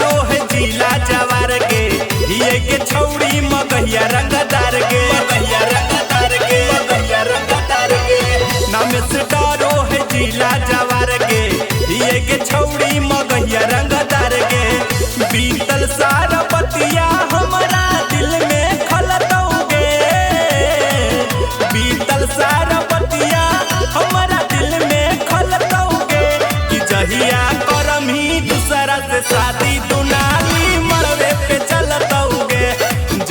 डरो है जिला जवार के, ये के छौड़ी मगहिया रंगदार के, मगहिया रंगदार के, मगहिया रंगदार के। नाम से डरो है जिला जवार के, ये के छौड़ी मगहिया रंगदार के। बीतल सारा बतिया हमारा दिल में खलतौगे, बीतल सारा बतिया हमारा दिल में खलतौगे। कि जहिया करम ही दूसरा से शादी दुनाली मरवे पे चलतौगे,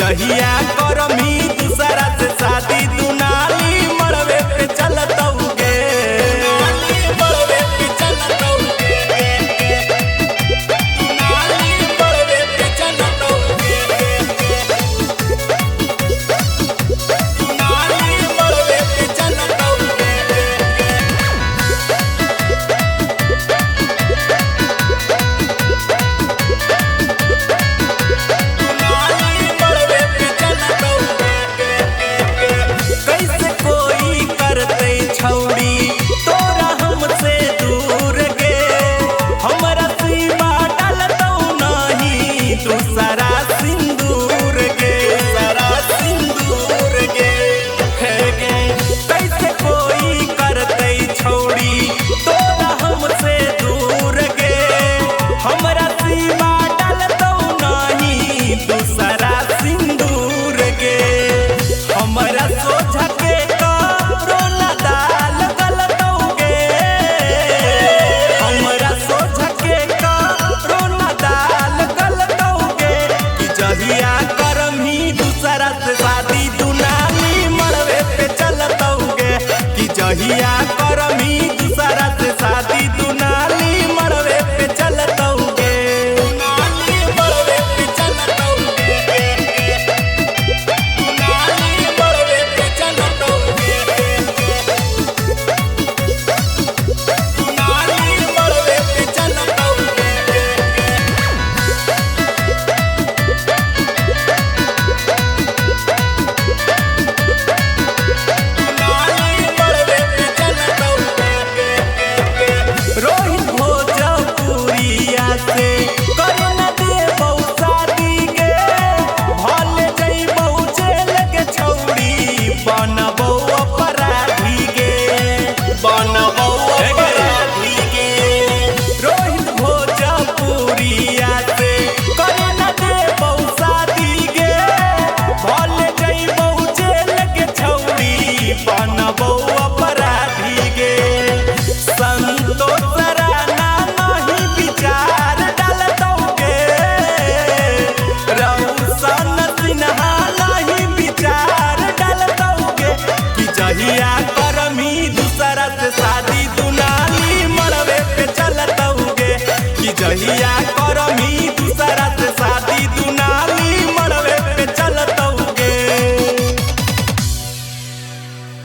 जहिया करम ही दूसरा से शादी दुनाली मरवे पे चलतौगे, मरवे पे चलतौगे, दुनाली मरवे पे चलतौगे, दुनाली मरवे पे चलतौगे। कैसे कोई करते छौड़ी तोरा हमसे दूर गे, हमरा सीमा डालतौ नहीं दूसरा सिंदूर गे, सारा सिंदूर गे, हे गे। कैसे कोई करते छौड़ी तोरा हमसे दूर गे, हमरा सीमा डालतौ नहीं दूसरा सिंदूर गे। हमरा सोझा के करोना दाल गलतौगे, हमरा सोझा के करोना दाल गलतौगे। कि जहिया करम ही दूसरा से शादी दुनाली मरवे पे चलतौगे, कि जहिया